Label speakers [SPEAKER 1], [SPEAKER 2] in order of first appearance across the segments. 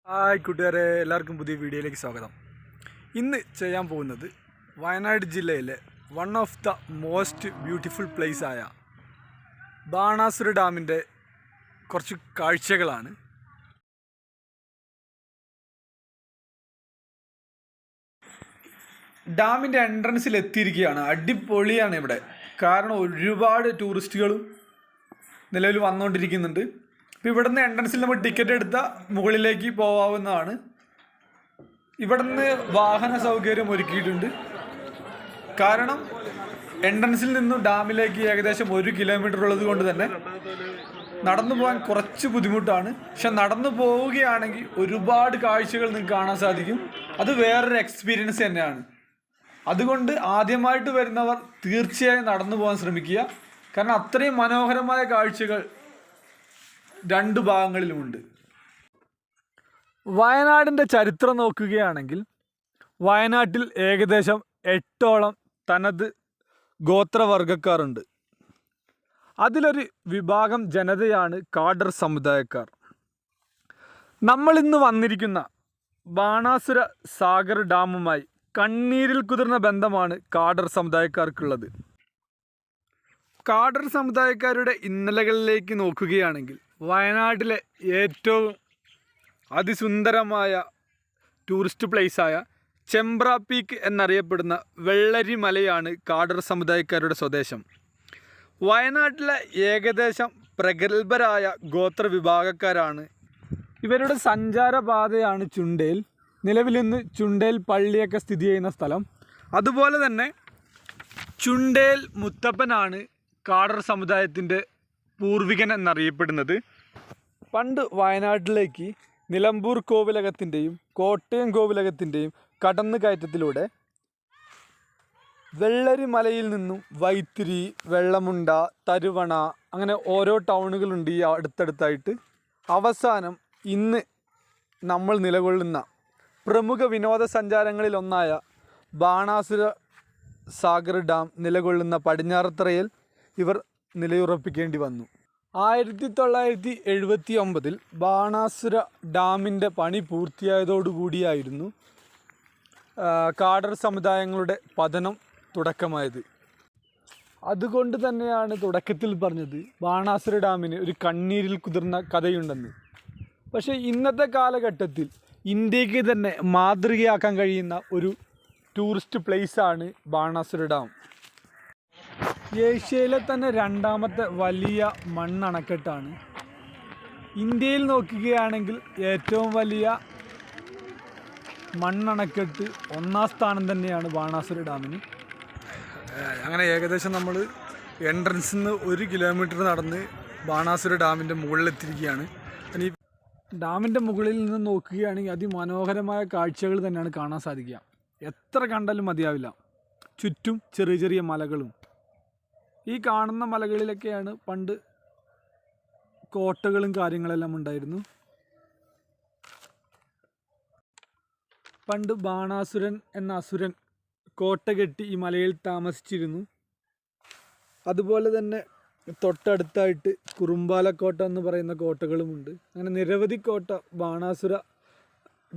[SPEAKER 1] Hi കൂട്ടുകാരെ, എല്ലാവർക്കും പുതിയ വീഡിയോയിലേക്ക് സ്വാഗതം. ഇന്ന് ചെയ്യാൻ പോകുന്നത് വയനാട് ജില്ലയിലെ one of the most beautiful place ആയ ബാണാസുര ഡാമിൻ്റെ കുറച്ച് കാഴ്ചകളാണ്. ഡാമിൻ്റെ എൻട്രൻസിൽ എത്തിയിരിക്കുകയാണ്. അടിപൊളിയാണ് ഇവിടെ. കാരണം ഒരുപാട് ടൂറിസ്റ്റുകളും നിലവിൽ വന്നുകൊണ്ടിരിക്കുന്നുണ്ട്. ഇപ്പോൾ ഇവിടുന്ന് എൻട്രൻസിൽ നമ്മൾ ടിക്കറ്റ് എടുത്താൽ മുകളിലേക്ക് പോകാവുന്നതാണ്. ഇവിടുന്ന് വാഹന സൗകര്യം ഒരുക്കിയിട്ടുണ്ട്. കാരണം എൻട്രൻസിൽ നിന്നും ഡാമിലേക്ക് ഏകദേശം 1 കിലോമീറ്റർ ഉള്ളത് കൊണ്ട് തന്നെ നടന്നു പോകാൻ കുറച്ച് ബുദ്ധിമുട്ടാണ്. പക്ഷെ നടന്നു പോവുകയാണെങ്കിൽ ഒരുപാട് കാഴ്ചകൾ നിങ്ങൾക്ക് കാണാൻ സാധിക്കും. അത് വേറൊരു എക്സ്പീരിയൻസ് തന്നെയാണ്. അതുകൊണ്ട് ആദ്യമായിട്ട് വരുന്നവർ തീർച്ചയായും നടന്നു പോകാൻ ശ്രമിക്കുക. കാരണം അത്രയും മനോഹരമായ കാഴ്ചകൾ രണ്ട് ഭാഗങ്ങളിലുമുണ്ട്. വയനാടിൻ്റെ ചരിത്രം നോക്കുകയാണെങ്കിൽ വയനാട്ടിൽ ഏകദേശം 8ഓളം തനത് ഗോത്രവർഗക്കാരുണ്ട്. അതിലൊരു വിഭാഗം ജനതയാണ് കാടർ സമുദായക്കാർ. നമ്മളിന്ന് വന്നിരിക്കുന്ന ബാണാസുര സാഗർ ഡാമുമായി കണ്ണീരിൽ കുതിർന്ന ബന്ധമാണ് കാടർ സമുദായക്കാർക്കുള്ളത്. കാടർ സമുദായക്കാരുടെ ഇന്നലകളിലേക്ക് നോക്കുകയാണെങ്കിൽ വയനാട്ടിലെ ഏറ്റവും അതിസുന്ദരമായ ടൂറിസ്റ്റ് പ്ലേസായ ചെമ്പ്ര പീക്ക് എന്നറിയപ്പെടുന്ന വെള്ളരി മലയാണ് കാടർ സമുദായക്കാരുടെ സ്വദേശം. വയനാട്ടിലെ ഏകദേശം പ്രഗത്ഭരായ ഗോത്ര വിഭാഗക്കാരാണ്. ഇവരുടെ സഞ്ചാരപാതയാണ് ചുണ്ടേൽ. നിലവിലിന്ന് ചുണ്ടേൽ പള്ളിയൊക്കെ സ്ഥിതി ചെയ്യുന്ന സ്ഥലം. അതുപോലെ തന്നെ ചുണ്ടേൽ മുത്തപ്പനാണ് കാടർ സമുദായത്തിൻ്റെ പൂർവികൻ എന്നറിയപ്പെടുന്നത്. പണ്ട് വയനാട്ടിലേക്ക് നിലമ്പൂർ കോവിലകത്തിൻ്റെയും കോട്ടയം കോവിലകത്തിൻ്റെയും കടന്നു കയറ്റത്തിലൂടെ വെള്ളരി മലയിൽ നിന്നും വൈത്തിരി, വെള്ളമുണ്ട, തരുവണ അങ്ങനെ ഓരോ ടൗണുകളുണ്ട് ഈ അടുത്തടുത്തായിട്ട്. അവസാനം ഇന്ന് നമ്മൾ നിലകൊള്ളുന്ന പ്രമുഖ വിനോദസഞ്ചാരങ്ങളിലൊന്നായ ബാണാസുര സാഗർ ഡാം നിലകൊള്ളുന്ന പടിഞ്ഞാറത്തറയിൽ ഇവർ നിലയുറപ്പിക്കേണ്ടി വന്നു. 1979 ബാണാസുര ഡാമിൻ്റെ പണി പൂർത്തിയായതോടുകൂടിയായിരുന്നു കാടർ സമുദായങ്ങളുടെ പതനം തുടക്കമായത്. അതുകൊണ്ട് തന്നെയാണ് തുടക്കത്തിൽ പറഞ്ഞത് ബാണാസുര ഡാമിന് ഒരു കണ്ണീരിൽ കുതിർന്ന കഥയുണ്ടെന്ന്. പക്ഷേ ഇന്നത്തെ കാലഘട്ടത്തിൽ ഇന്ത്യക്ക് തന്നെ മാതൃകയാക്കാൻ കഴിയുന്ന ഒരു ടൂറിസ്റ്റ് പ്ലേസാണ് ബാണാസുര ഡാം. ഏഷ്യയിലെ തന്നെ 2ാമത്തെ വലിയ മണ്ണണക്കെട്ടാണ്. ഇന്ത്യയിൽ നോക്കുകയാണെങ്കിൽ ഏറ്റവും വലിയ മണ്ണണക്കെട്ട് 1ാം സ്ഥാനം തന്നെയാണ് ബാണാസുര ഡാമിന്. അങ്ങനെ ഏകദേശം നമ്മൾ എൻട്രൻസിൽ നിന്ന് 1 കിലോമീറ്റർ നടന്ന് ബാണാസുര ഡാമിൻ്റെ മുകളിലെത്തിയിരിക്കുകയാണ്. ഇനി ഡാമിൻ്റെ മുകളിൽ നിന്ന് നോക്കുകയാണെങ്കിൽ അതിമനോഹരമായ കാഴ്ചകൾ തന്നെയാണ് കാണാൻ സാധിക്കുക. എത്ര കണ്ടാലും മതിയാവില്ല. ചുറ്റും ചെറിയ ചെറിയ മലകളും. ഈ കാണുന്ന മലകളിലൊക്കെയാണ് പണ്ട് കോട്ടകളും കാര്യങ്ങളെല്ലാം ഉണ്ടായിരുന്നു. പണ്ട് ബാണാസുരൻ എന്ന അസുരൻ കോട്ട കെട്ടി ഈ മലയിൽ താമസിച്ചിരുന്നു. അതുപോലെ തന്നെ തൊട്ടടുത്തായിട്ട് കുറുമ്പാലക്കോട്ട എന്ന് പറയുന്ന കോട്ടകളുമുണ്ട്. അങ്ങനെ നിരവധി കോട്ട ബാണാസുര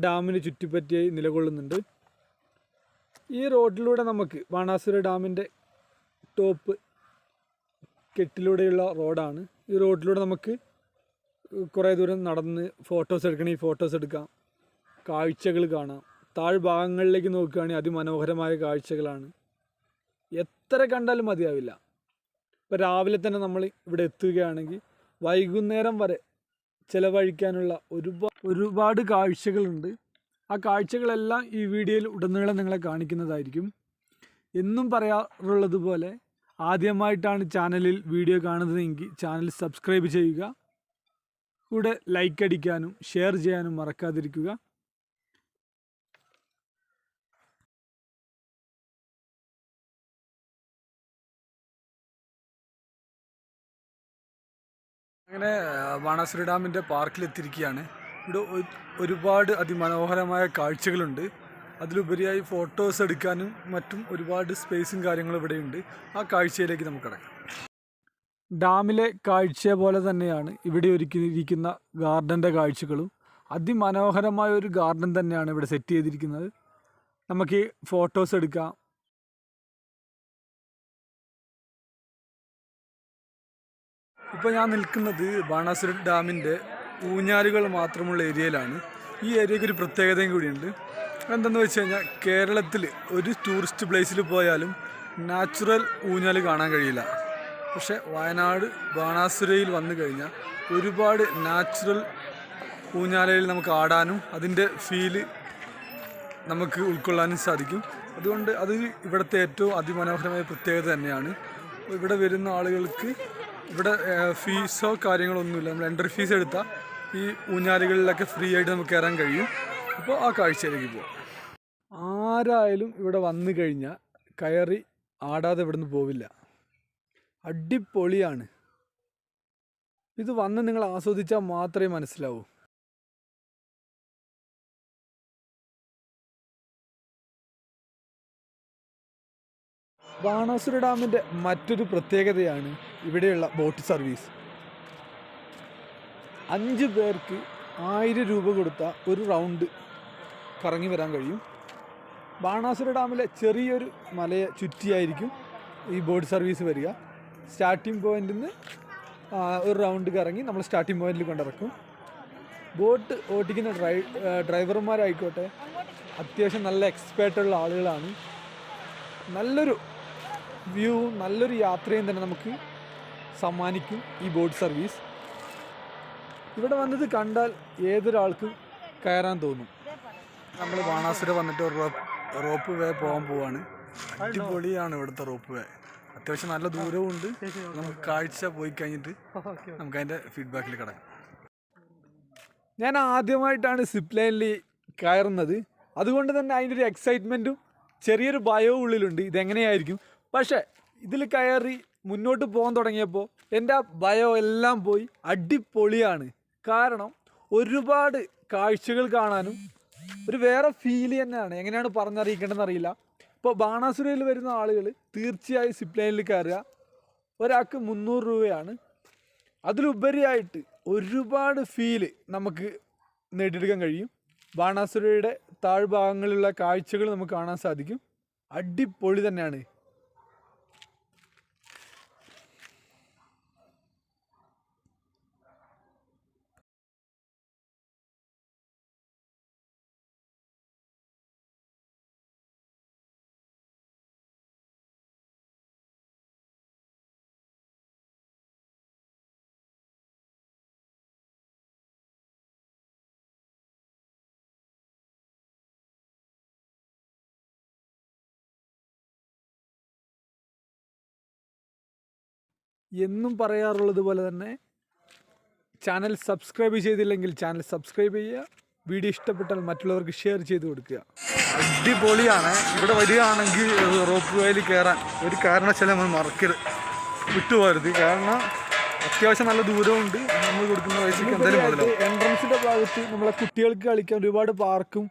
[SPEAKER 1] ഡാമിന് ചുറ്റിപ്പറ്റിയായി നിലകൊള്ളുന്നുണ്ട്. ഈ റോഡിലൂടെ നമുക്ക് ബാണാസുര ഡാമിൻ്റെ ടോപ്പ് കെട്ടിലൂടെയുള്ള റോഡാണ്. ഈ റോഡിലൂടെ നമുക്ക് കുറേ ദൂരം നടന്ന് ഫോട്ടോസ് എടുക്കണമെങ്കിൽ ഫോട്ടോസ് എടുക്കാം, കാഴ്ചകൾ കാണാം. താഴ്ഭാഗങ്ങളിലേക്ക് നോക്കുകയാണെങ്കിൽ അതിമനോഹരമായ കാഴ്ചകളാണ്. എത്ര കണ്ടാലും മതിയാവില്ല. ഇപ്പോൾ രാവിലെ തന്നെ നമ്മൾ ഇവിടെ എത്തുകയാണെങ്കിൽ വൈകുന്നേരം വരെ ചിലവഴിക്കാനുള്ള ഒരുപാട് കാഴ്ചകളുണ്ട്. ആ കാഴ്ചകളെല്ലാം ഈ വീഡിയോയിൽ ഉടനീളം നിങ്ങളെ കാണിക്കുന്നതായിരിക്കും. എന്നും പറയാറുള്ളത് പോലെ ആദ്യമായിട്ടാണ് ചാനലിൽ വീഡിയോ കാണുന്നതെങ്കിൽ ചാനൽ സബ്സ്ക്രൈബ് ചെയ്യുക. കൂടെ ലൈക്ക് അടിക്കാനും ഷെയർ ചെയ്യാനും മറക്കാതിരിക്കുക. അങ്ങനെ ബാണാസുര ഡാമിൻ്റെ പാർക്കിലെത്തിയിരിക്കുകയാണ്. ഇവിടെ ഒരുപാട് അതിമനോഹരമായ കാഴ്ചകളുണ്ട്. അതിലുപരിയായി ഫോട്ടോസ് എടുക്കാനും മറ്റും ഒരുപാട് സ്പേസും കാര്യങ്ങളും ഇവിടെയുണ്ട്. ആ കാഴ്ചയിലേക്ക് നമുക്ക് കടക്കാം. ഡാമിലെ കാഴ്ച പോലെ തന്നെയാണ് ഇവിടെ ഒരുക്കിയിരിക്കുന്ന ഗാർഡൻ്റെ കാഴ്ചകളും. അതിമനോഹരമായ ഒരു ഗാർഡൻ തന്നെയാണ് ഇവിടെ സെറ്റ് ചെയ്തിരിക്കുന്നത്. നമുക്ക് ഫോട്ടോസ് എടുക്കാം. ഇപ്പോൾ ഞാൻ നിൽക്കുന്നത് ബാണാസുര ഡാമിൻ്റെ ഊഞ്ഞാലുകൾ മാത്രമുള്ള ഏരിയയിലാണ്. ഈ ഏരിയയ്ക്ക് ഒരു പ്രത്യേകതയും കൂടിയുണ്ട്. എന്തെന്ന് വെച്ച് കഴിഞ്ഞാൽ കേരളത്തിൽ ഒരു ടൂറിസ്റ്റ് പ്ലേസിൽ പോയാലും നാച്ചുറൽ ഊഞ്ഞാൽ കാണാൻ കഴിയില്ല. പക്ഷേ വയനാട് ബാണാസുരയിൽ വന്നു കഴിഞ്ഞാൽ ഒരുപാട് നാച്ചുറൽ ഊഞ്ഞാലയിൽ നമുക്ക് ആടാനും അതിൻ്റെ ഫീല് നമുക്ക് ഉൾക്കൊള്ളാനും സാധിക്കും. അതുകൊണ്ട് അത് ഇവിടുത്തെ ഏറ്റവും അതിമനോഹരമായ പ്രത്യേകത തന്നെയാണ്. ഇവിടെ വരുന്ന ആളുകൾക്ക് ഇവിടെ ഫീസോ കാര്യങ്ങളൊന്നുമില്ല. നമ്മൾ എൻട്രി ഫീസ് എടുത്താൽ ഈ ഊഞ്ഞാലുകളിലൊക്കെ ഫ്രീ ആയിട്ട് നമുക്ക് കയറാൻ കഴിയും. അപ്പോൾ ആ കാഴ്ചയിലേക്ക് പോകാം. ആരായാലും ഇവിടെ വന്നു കഴിഞ്ഞാൽ കയറി ആടാതെ ഇവിടുന്ന് പോവില്ല. അടിപൊളിയാണ്. ഇത് വന്ന് നിങ്ങൾ ആസ്വദിച്ചാൽ മാത്രമേ മനസ്സിലാവൂ. ബാണാസുര ഡാമിൻ്റെ മറ്റൊരു പ്രത്യേകതയാണ് ഇവിടെയുള്ള ബോട്ട് സർവീസ്. 5 പേർക്ക് 1000 രൂപ കൊടുത്താൽ ഒരു റൗണ്ട് കറങ്ങി വരാൻ കഴിയും. ബാണാസുര ഡാമിലെ ചെറിയൊരു മലയെ ചുറ്റിയായിരിക്കും ഈ ബോട്ട് സർവീസ് വരിക. സ്റ്റാർട്ടിംഗ് പോയിന്റിൽ നിന്ന് ഒരു റൗണ്ട് കറങ്ങി നമ്മൾ സ്റ്റാർട്ടിംഗ് പോയിന്റിൽ കൊണ്ടിറക്കും. ബോട്ട് ഓടിക്കുന്ന ഡ്രൈവർമാരായിക്കോട്ടെ അത്യാവശ്യം നല്ല എക്സ്പേർട്ടുള്ള ആളുകളാണ്. നല്ലൊരു വ്യൂ, നല്ലൊരു യാത്രയും തന്നെ നമുക്ക് സമ്മാനിക്കും ഈ ബോട്ട് സർവീസ്. ഇവിടെ വന്നത് കണ്ടാൽ ഏതൊരാൾക്കും കയറാൻ തോന്നും. നമ്മൾ ബാണാസുര വന്നിട്ട് റോപ്പ് വേ പോകാൻ പോവാണ്. അടിപൊളിയാണ് ഇവിടുത്തെ റോപ്പ് വേ. അത്യാവശ്യം നല്ല ദൂരവും ഉണ്ട്. നമുക്ക് കാഴ്ച പോയി കഴിഞ്ഞിട്ട് നമുക്ക് അതിൻ്റെ ഫീഡ്ബാക്കിൽ കിടക്കാം. ഞാൻ ആദ്യമായിട്ടാണ് സിപ്പ് ലൈനിൽ കയറുന്നത്. അതുകൊണ്ട് തന്നെ അതിൻ്റെ ഒരു എക്സൈറ്റ്മെൻറ്റും ചെറിയൊരു ഭയവും ഉള്ളിലുണ്ട്. ഇതെങ്ങനെയായിരിക്കും. പക്ഷേ ഇതിൽ കയറി മുന്നോട്ട് പോകാൻ തുടങ്ങിയപ്പോൾ എൻ്റെ ആ ഭയം എല്ലാം പോയി. അടിപൊളിയാണ്. കാരണം ഒരുപാട് കാഴ്ചകൾ കാണാനും ഒരു വേറെ ഫീല് തന്നെയാണ്. എങ്ങനെയാണ് പറഞ്ഞറിയിക്കേണ്ടതെന്ന് അറിയില്ല. ഇപ്പോൾ ബാണാസുരയിൽ വരുന്ന ആളുകൾ തീർച്ചയായും സിപ്പ് ലൈനിൽ കയറുക. ഒരാൾക്ക് 300 രൂപയാണ്. അതിലുപരിയായിട്ട് ഒരുപാട് ഫീല് നമുക്ക് നേടിയെടുക്കാൻ കഴിയും. ബാണാസുരയുടെ താഴ്ഭാഗങ്ങളിലുള്ള കാഴ്ചകൾ നമുക്ക് കാണാൻ സാധിക്കും. അടിപൊളി തന്നെയാണ്. എന്നും പറയാറുള്ളത് പോലെ തന്നെ ചാനൽ സബ്സ്ക്രൈബ് ചെയ്തില്ലെങ്കിൽ ചാനൽ സബ്സ്ക്രൈബ് ചെയ്യുക. വീഡിയോ ഇഷ്ടപ്പെട്ടാൽ മറ്റുള്ളവർക്ക് ഷെയർ ചെയ്ത് കൊടുക്കുക. അടിപൊളിയാണ്. ഇവിടെ വരികയാണെങ്കിൽ റോപ്പ് വേയിൽ കയറാൻ ഒരു കാരണവശാലും നമ്മൾ മറക്കരുത്, വിട്ടുപോകരുത്. കാരണം അത്യാവശ്യം നല്ല ദൂരമുണ്ട്. നമ്മൾ കൊടുക്കുന്ന പൈസക്ക് എന്തായാലും മുതലാവും. എൻട്രൻസിൻ്റെ ഭാഗത്ത് നമ്മളെ കുട്ടികൾക്ക് കളിക്കാൻ ഒരുപാട് പാർക്കും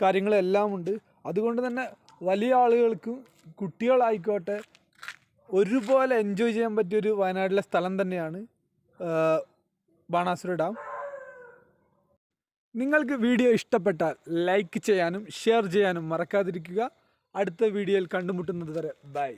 [SPEAKER 1] കാര്യങ്ങളും എല്ലാം ഉണ്ട്. അതുകൊണ്ട് തന്നെ വലിയ ആളുകൾക്കും കുട്ടികളായിക്കോട്ടെ ഒരുപോലെ എൻജോയ് ചെയ്യാൻ പറ്റിയൊരു വയനാട്ടിലെ സ്ഥലം തന്നെയാണ് ബാണാസുര ഡാം. നിങ്ങൾക്ക് വീഡിയോ ഇഷ്ടപ്പെട്ടാൽ ലൈക്ക് ചെയ്യാനും ഷെയർ ചെയ്യാനും മറക്കാതിരിക്കുക. അടുത്ത വീഡിയോയിൽ കണ്ടുമുട്ടുന്നത് വരെ ബൈ.